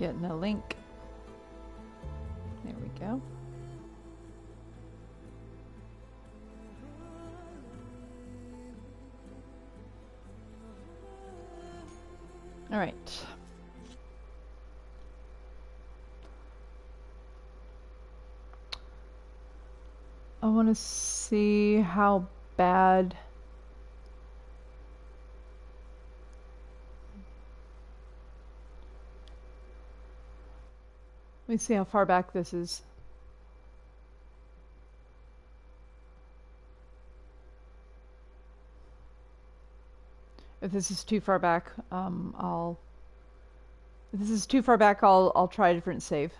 Getting a link. There we go. All right. I want to see how bad. Let me see how far back this is. If this is too far back, If this is too far back, I'll try a different save.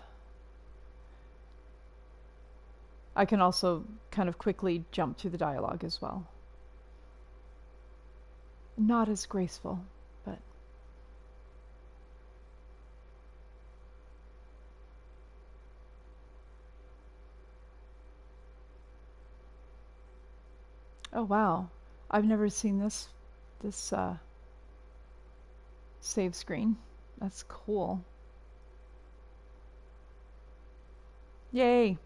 I can also kind of quickly jump through the dialogue as well. Not as graceful, but... Oh wow, I've never seen this save screen. That's cool. Yay!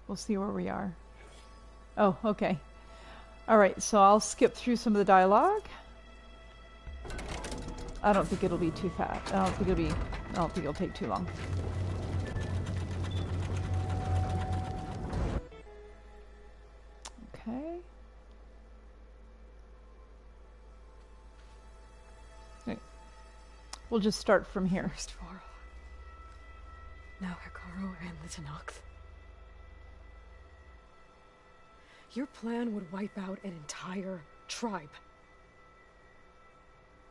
We'll see where we are. Oh, okay. Alright, so I'll skip through some of the dialogue. I don't think it'll be too fast. I don't think it'll take too long. Okay. Okay. We'll just start from here. First Varga. Now Hikaru and the Tenakth. Your plan would wipe out an entire tribe.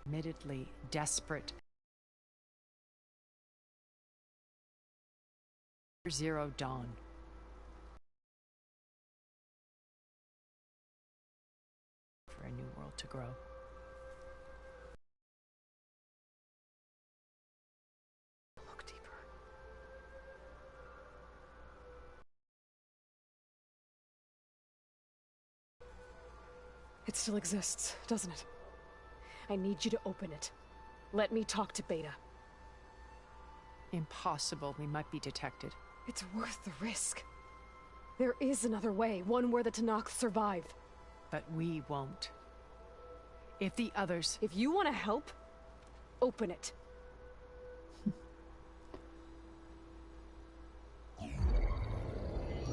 Admittedly desperate. Zero dawn. For a new world to grow. Look deeper. It still exists, doesn't it? I need you to open it. Let me talk to Beta. Impossible. We might be detected. It's worth the risk. There is another way, one where the Tenakth survive. But we won't. If the others... If you want to help, open it.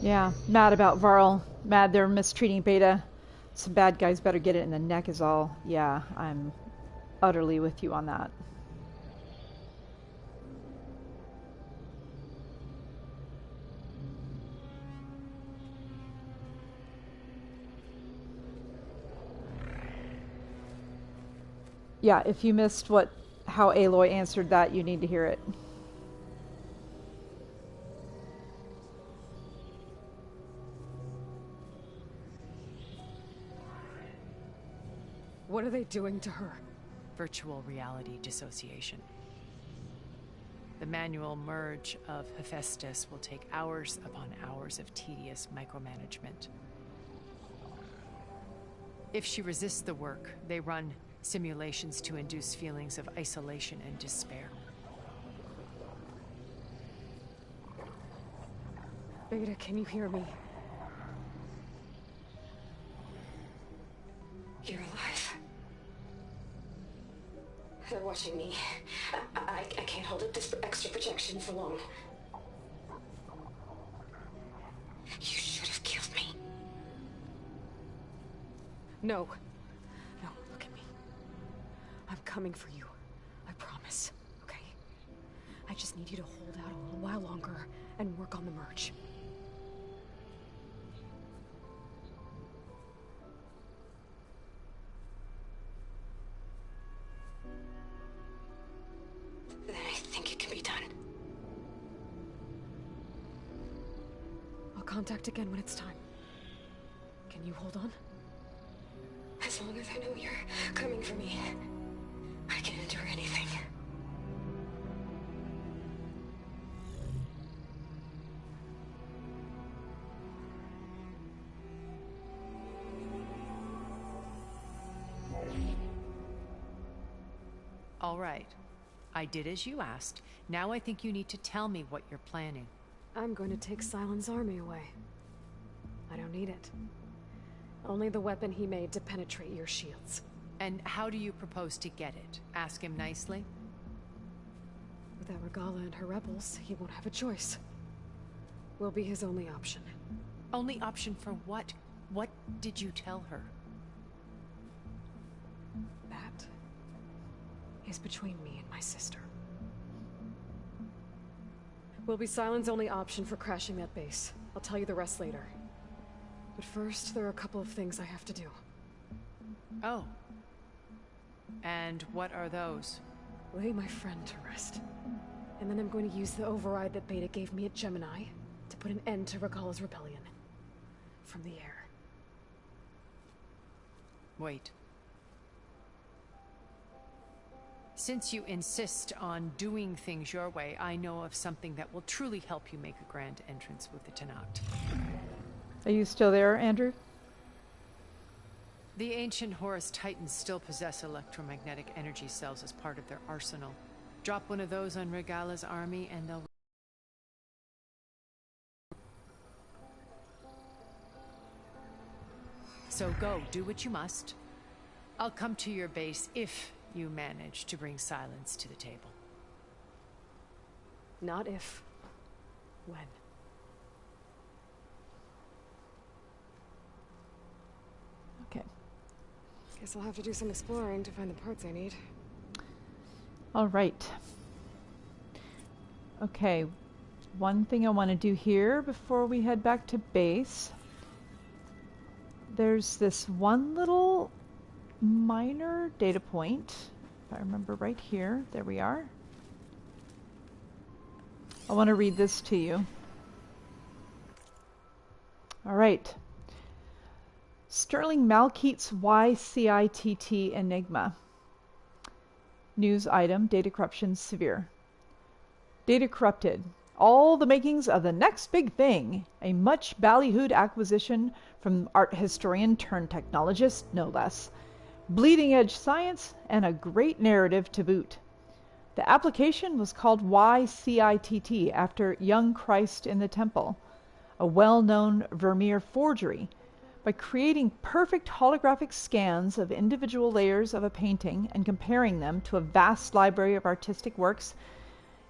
Yeah, mad about Varl. Mad they're mistreating Beta. Some bad guys better get it in the neck is all. Yeah, I'm utterly with you on that. Yeah, if you missed how Aloy answered that, you need to hear it. What are they doing to her? Virtual reality dissociation. The manual merge of Hephaestus will take hours upon hours of tedious micromanagement. If she resists the work, they run simulations to induce feelings of isolation and despair. Beta, can you hear me? You're alive. They're watching me. I can't hold up this extra protection for long. You should have killed me. No. No, look at me. I'm coming for you. I promise, okay? I just need you to hold out a little while longer and work on the merge. Then I think it can be done. I'll contact again when it's time. Can you hold on? As long as I know you're coming for me, I can endure anything. All right. I did as you asked. Now I think you need to tell me what you're planning. I'm going to take Sylens' army away. I don't need it. Only the weapon he made to penetrate your shields. And how do you propose to get it? Ask him nicely? Without Regala and her rebels, he won't have a choice. We'll be his only option. Only option for what? What did you tell her? That is between me and my sister. Will be Sylens' only option for crashing that base. I'll tell you the rest later. But first, there are a couple of things I have to do. Oh. And what are those? Lay my friend to rest. And then I'm going to use the override that Beta gave me at Gemini to put an end to Regala's rebellion. From the air. Wait. Since you insist on doing things your way, I know of something that will truly help you make a grand entrance with the Tenakth. Are you still there, Andrew? The ancient Horus Titans still possess electromagnetic energy cells as part of their arsenal. Drop one of those on Regala's army and they'll... So go, do what you must. I'll come to your base if you manage to bring Sylens to the table. Not if. When. Okay. Guess I'll have to do some exploring to find the parts I need. All right. Okay. One thing I want to do here before we head back to base. There's this one little minor data point, if I remember right here. There we are. I want to read this to you. All right. Sterling Malkeet's YCITT Enigma. News item, data corruption severe. Data corrupted. All the makings of the next big thing. A much ballyhooed acquisition from art historian turned technologist, no less. Bleeding edge science and a great narrative to boot. The application was called YCITT after Young Christ in the Temple, a well-known Vermeer forgery. By creating perfect holographic scans of individual layers of a painting and comparing them to a vast library of artistic works,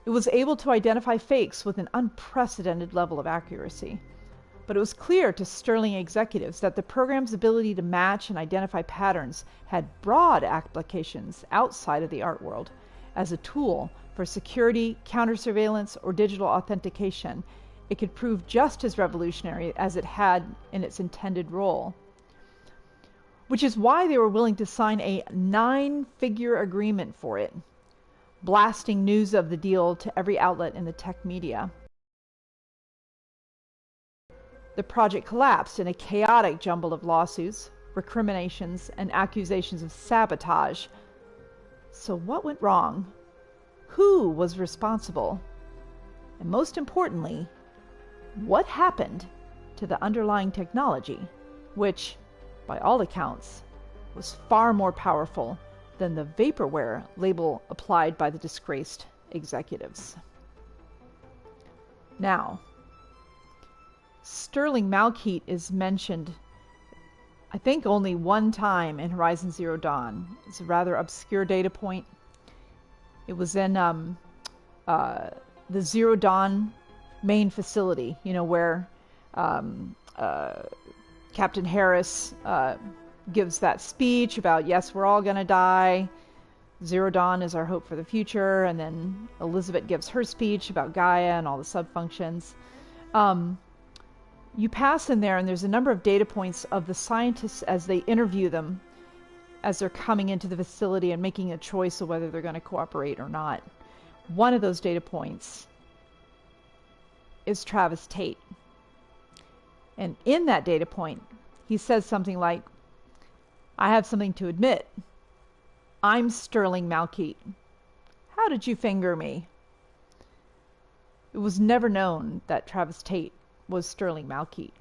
it was able to identify fakes with an unprecedented level of accuracy. But it was clear to Sterling executives that the program's ability to match and identify patterns had broad applications outside of the art world as a tool for security, counter-surveillance, or digital authentication. It could prove just as revolutionary as it had in its intended role. Which is why they were willing to sign a 9-figure agreement for it, blasting news of the deal to every outlet in the tech media. The project collapsed in a chaotic jumble of lawsuits, recriminations, and accusations of sabotage. So what went wrong? Who was responsible? And most importantly, what happened to the underlying technology, which, by all accounts, was far more powerful than the vaporware label applied by the disgraced executives? Now, Sterling Malkeet is mentioned, I think, only one time in Horizon Zero Dawn. It's a rather obscure data point. It was in the Zero Dawn main facility, you know, where Captain Harris gives that speech about, yes, we're all going to die. Zero Dawn is our hope for the future. And then Elizabeth gives her speech about Gaia and all the subfunctions. You pass in there, and there's a number of data points of the scientists as they interview them as they're coming into the facility and making a choice of whether they're going to cooperate or not. One of those data points is Travis Tate. And in that data point, he says something like, I have something to admit. I'm Sterling Malkeet. How did you finger me? It was never known that Travis Tate was Sterling Malkeet.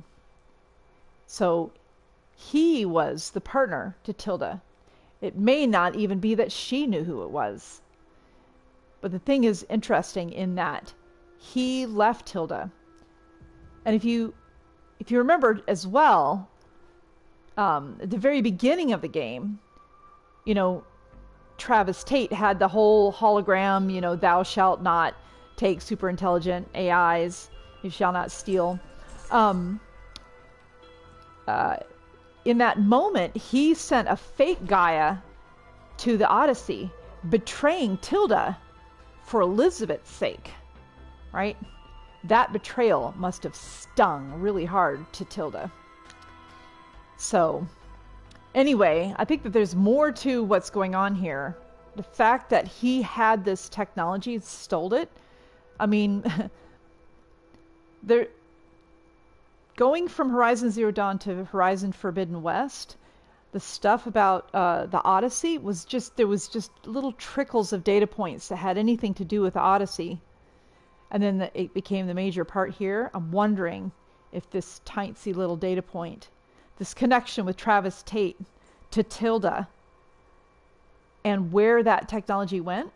So he was the partner to Tilda It may not even be that she knew who it was. But the thing is interesting in that he left Tilda. And if you remember as well, at the very beginning of the game, you know, Travis Tate had the whole hologram, you know, thou shalt not take super intelligent AIs, you shall not steal. In that moment, he sent a fake Gaia to the Odyssey, betraying Tilda for Elizabeth's sake, right? That betrayal must have stung really hard to Tilda. So, anyway, I think that there's more to what's going on here. The fact that he had this technology, stole it. I mean, going from Horizon Zero Dawn to Horizon Forbidden West, the stuff about the Odyssey was just, there was just little trickles of data points that had anything to do with the Odyssey. And then it became the major part here. I'm wondering if this tiny little data point, this connection with Travis Tate to Tilda, and where that technology went,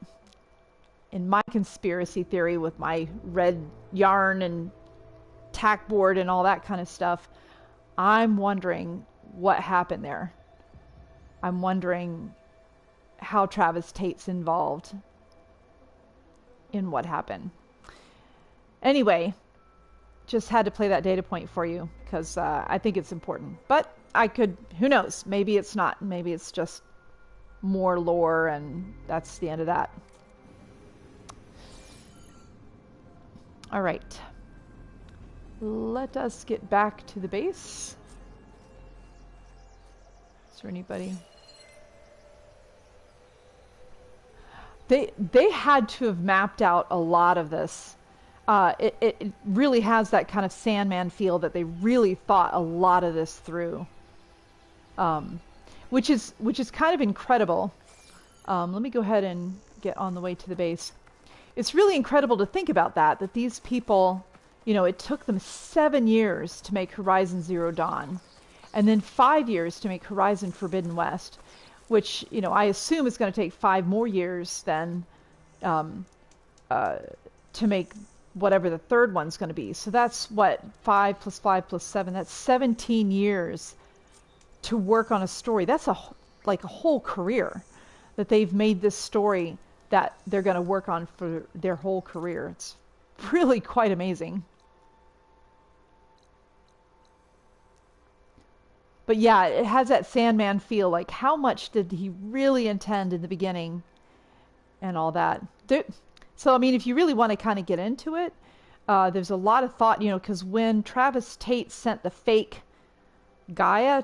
in my conspiracy theory with my red yarn and tack board and all that kind of stuff, I'm wondering what happened there. I'm wondering how Travis Tate's involved in what happened. Anyway, just had to play that data point for you because I think it's important. But I could, who knows, maybe it's not. Maybe it's just more lore and that's the end of that. All right. Let us get back to the base. Is there anybody? They had to have mapped out a lot of this. It really has that kind of Sandman feel that they really thought a lot of this through, which is kind of incredible. Let me go ahead and get on the way to the base. It's really incredible to think about that these people, you know, it took them 7 years to make Horizon Zero Dawn, and then 5 years to make Horizon Forbidden West, which, you know, I assume is going to take 5 more years then to make whatever the third one's going to be. So that's what, 5 plus 5 plus 7, that's 17 years to work on a story. That's like a whole career that they've made this story that they're going to work on for their whole career. It's really quite amazing. But yeah, it has that Sandman feel, like how much did he really intend in the beginning and all that. So, I mean, if you really want to kind of get into it, there's a lot of thought, you know, because when Travis Tate sent the fake Gaia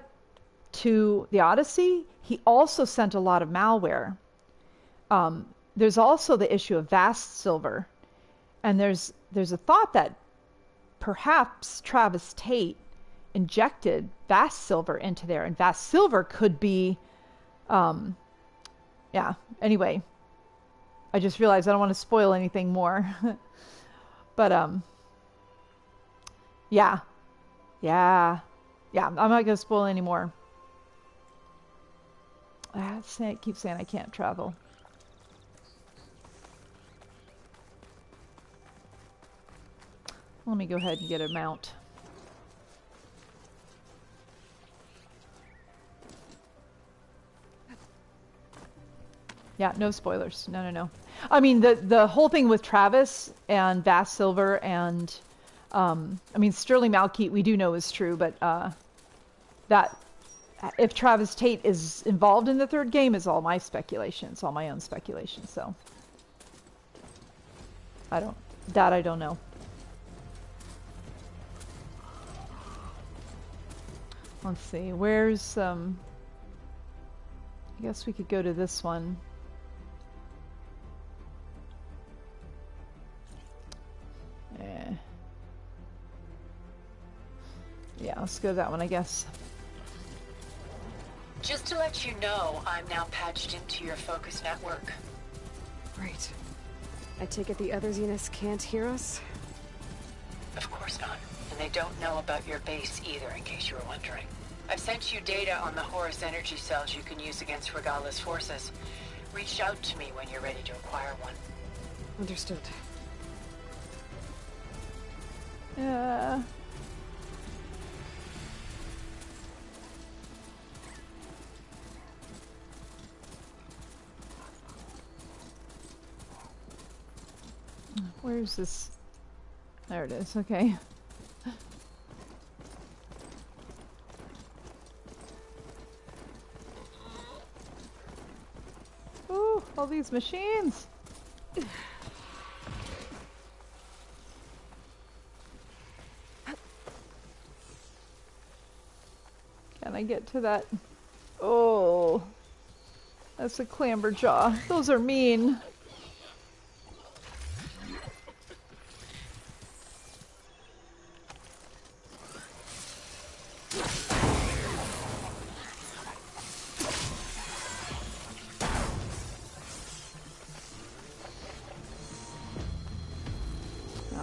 to the Odyssey, he also sent a lot of malware. There's also the issue of Vast Silver. And there's a thought that perhaps Travis Tate injected Vast Silver into there, and Vast Silver could be, yeah, anyway, I just realized I don't want to spoil anything more. But, yeah, I'm not going to spoil any more. I keep saying I can't travel. Let me go ahead and get a mount. Yeah, no spoilers. No. I mean, the whole thing with Travis and Vast Silver and, I mean, Sterling Malkeet we do know is true, but that if Travis Tate is involved in the third game is all my speculation. It's all my own speculation, so. I don't know. Let's see, where's, I guess we could go to this one. Yeah, let's go to that one, I guess. Just to let you know, I'm now patched into your focus network. Great. I take it the other Zeniths can't hear us? Of course not. And they don't know about your base either, in case you were wondering. I've sent you data on the Horus energy cells you can use against Regala's forces. Reach out to me when you're ready to acquire one. Understood. Where's this? There it is, okay. Ooh, all these machines! Can I get to that? Oh, that's a clamberjaw. Those are mean.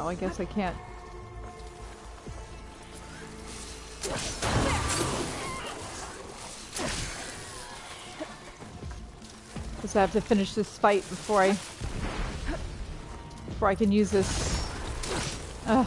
Oh, I guess I can't. Guess I have to finish this fight before I can use this. Ugh.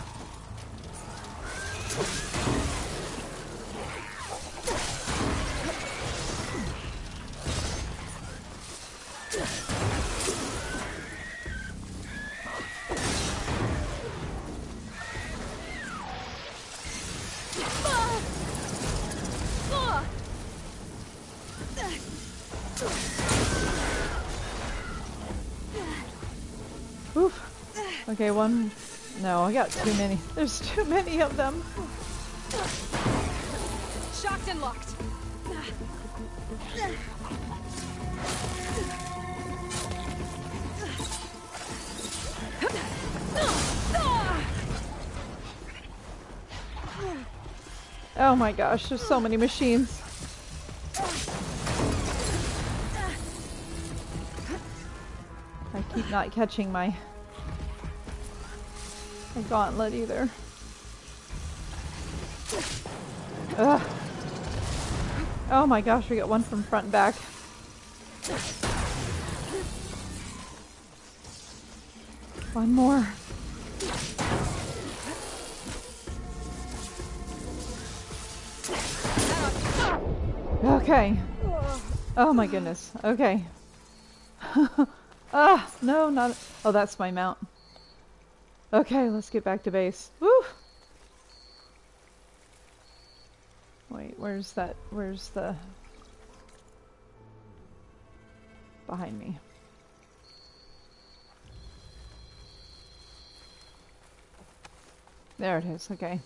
Okay, one. No, I got too many. There's too many of them. Shocked and locked. Oh my gosh, there's so many machines. I keep not catching my gauntlet either. Ugh. Oh my gosh, we got one from front and back. One more. Okay. Oh my goodness. Okay. Ah, no, not. Oh, that's my mount. Okay, let's get back to base. Woo! Wait, where's that? Where's the... behind me? There it is, okay.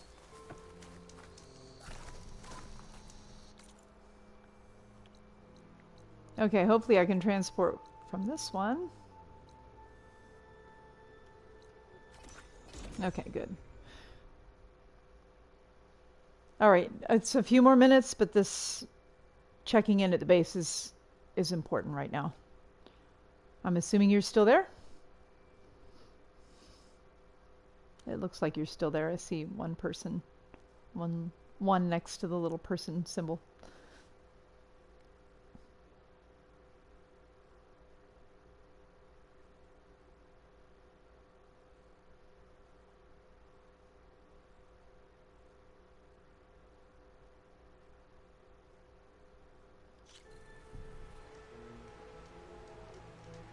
Okay, hopefully I can transport from this one. Okay, good. Alright, it's a few more minutes, but this checking in at the base is important right now. I'm assuming you're still there? It looks like you're still there. I see one person. One next to the little person symbol.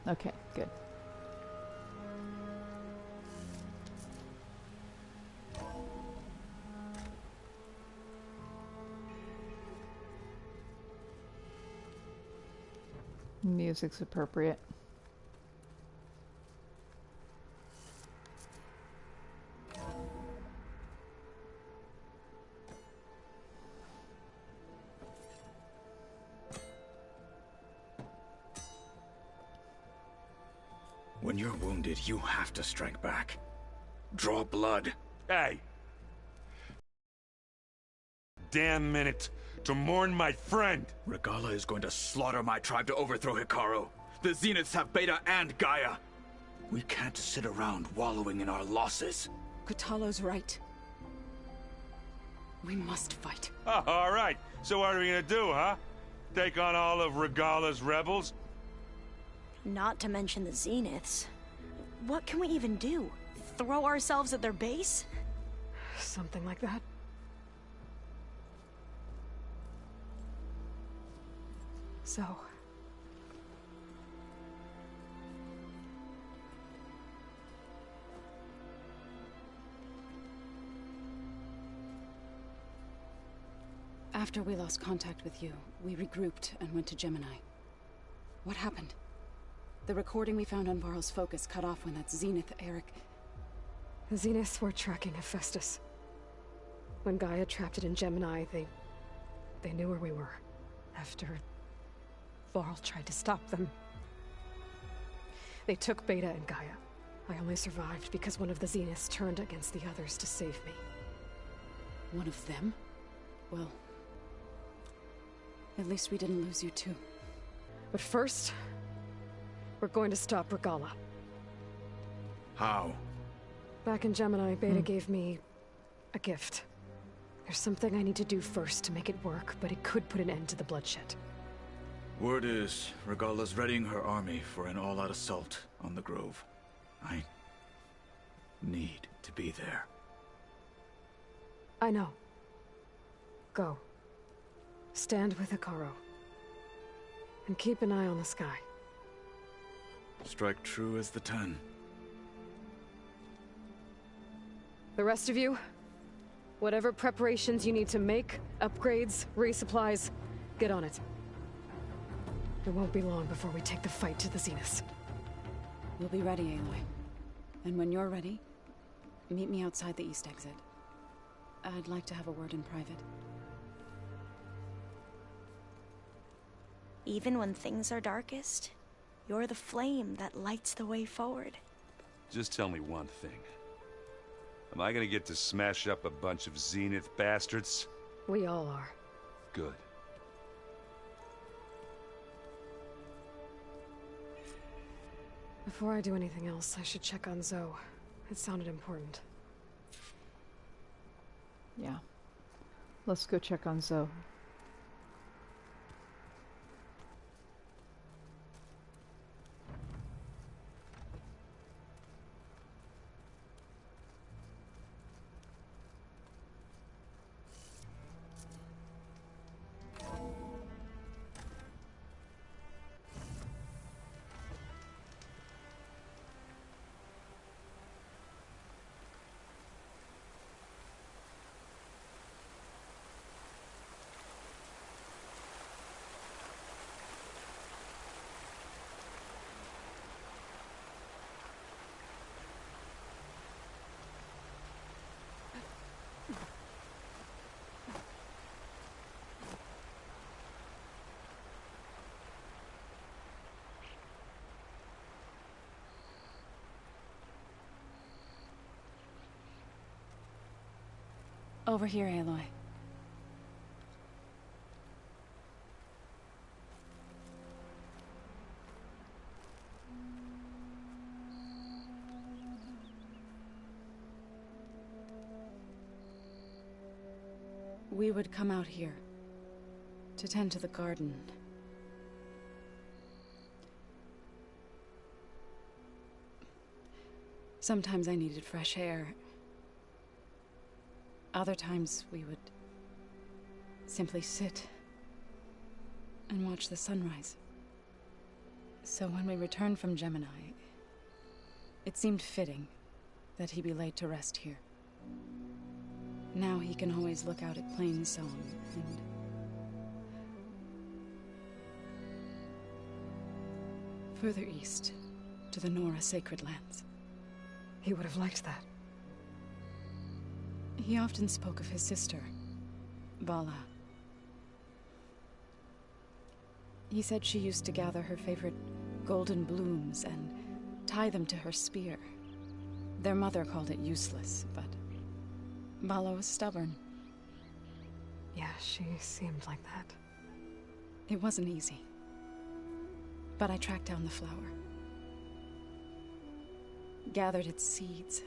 Okay, good. Music's appropriate. When you're wounded, you have to strike back. Draw blood. Hey! Damn minute to mourn my friend! Regala is going to slaughter my tribe to overthrow Hikaru. The Zeniths have Beta and Gaia. We can't sit around wallowing in our losses. Kotallo's right. We must fight. Oh, all right. So what are we gonna do, huh? Take on all of Regala's rebels? Not to mention the Zeniths. What can we even do? Throw ourselves at their base? Something like that. So... After we lost contact with you, we regrouped and went to Gemini. What happened? The recording we found on Varl's focus cut off when that Zenith Eric... The Zeniths were tracking Hephaestus. When Gaia trapped it in Gemini, they knew where we were. After... Varl tried to stop them. They took Beta and Gaia. I only survived because one of the Zeniths turned against the others to save me. One of them? Well... at least we didn't lose you too. But first... we're going to stop Regala. How? Back in Gemini, Beta gave me... a gift. There's something I need to do first to make it work, but it could put an end to the bloodshed. Word is, Regala's readying her army for an all-out assault on the Grove. I need to be there. I know. Go. Stand with Hekarro. And keep an eye on the sky. Strike true as the 10. The rest of you, whatever preparations you need to make, upgrades, resupplies, get on it. It won't be long before we take the fight to the Zeniths. We'll be ready, Aloy. And when you're ready, meet me outside the east exit. I'd like to have a word in private. Even when things are darkest, you're the flame that lights the way forward. Just tell me one thing. Am I gonna get to smash up a bunch of Zenith bastards? We all are. Good. Before I do anything else, I should check on Zoe. It sounded important. Yeah. Let's go check on Zoe. Over here, Aloy. We would come out here to tend to the garden. Sometimes I needed fresh air. Other times we would simply sit and watch the sunrise. So when we returned from Gemini, it seemed fitting that he be laid to rest here. Now he can always look out at Plainsong and... further east to the Nora Sacred Lands. He would have liked that. He often spoke of his sister, Vala. He said she used to gather her favorite golden blooms and tie them to her spear. Their mother called it useless, but Vala was stubborn. Yeah, she seemed like that. It wasn't easy. But I tracked down the flower. Gathered its seeds.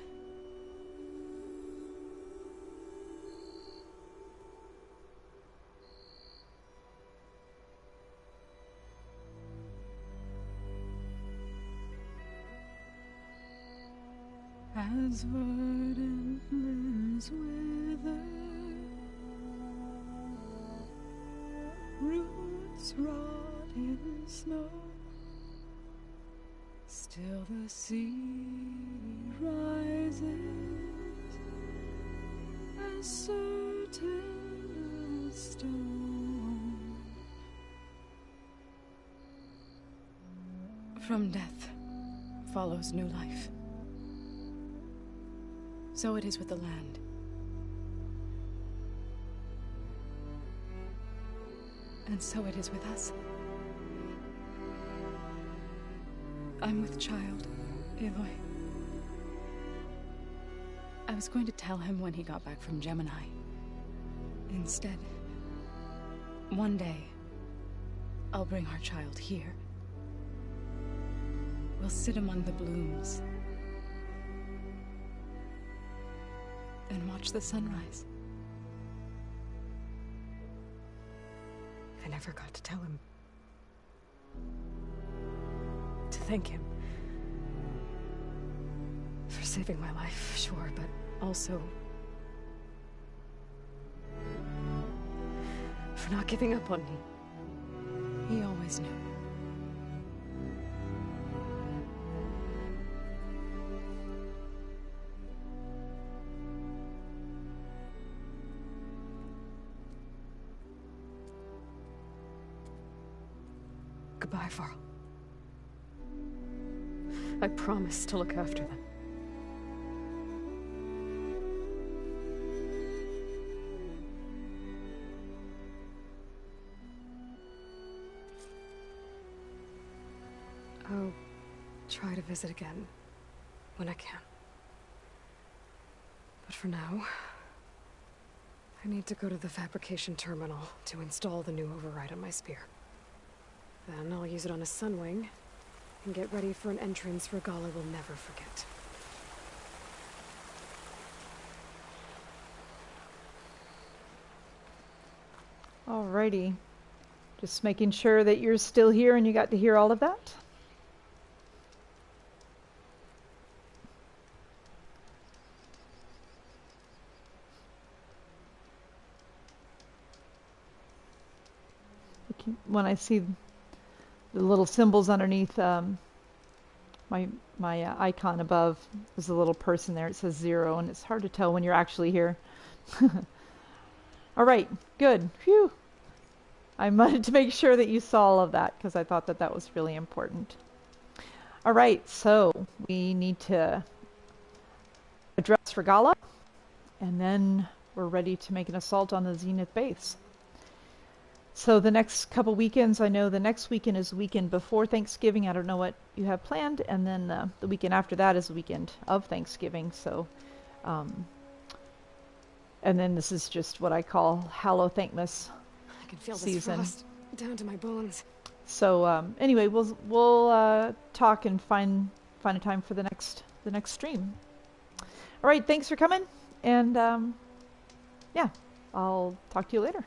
as verdant limbs wither, roots rot in snow, still the sea rises as certain as stone. From death follows new life. So it is with the land. And so it is with us. I'm with child, Aloy. I was going to tell him when he got back from Gemini. Instead, one day, I'll bring our child here. We'll sit among the blooms and watch the sunrise. I never got to tell him. To thank him. For saving my life, sure, but also for not giving up on me. He always knew. Goodbye, Varl. I promise to look after them. I'll try to visit again when I can. But for now, I need to go to the fabrication terminal to install the new override on my spear. Then I'll use it on a sunwing and get ready for an entrance Regala will never forget. Alrighty. Just making sure that you're still here and you got to hear all of that. When I see the little symbols underneath my icon above, there's a little person there. It says 0, and it's hard to tell when you're actually here. All right, good. Phew. I wanted to make sure that you saw all of that because I thought that that was really important. All right, so we need to address Regala, and then we're ready to make an assault on the Zenith base. So the next couple weekends, I know the next weekend is the weekend before Thanksgiving. I don't know what you have planned. And then the weekend after that is the weekend of Thanksgiving. So, and then this is just what I call Hallow Thankmas I can feel season. this frost down to my bones. So anyway, we'll talk and find a time for the next stream. All right, thanks for coming, and yeah, I'll talk to you later.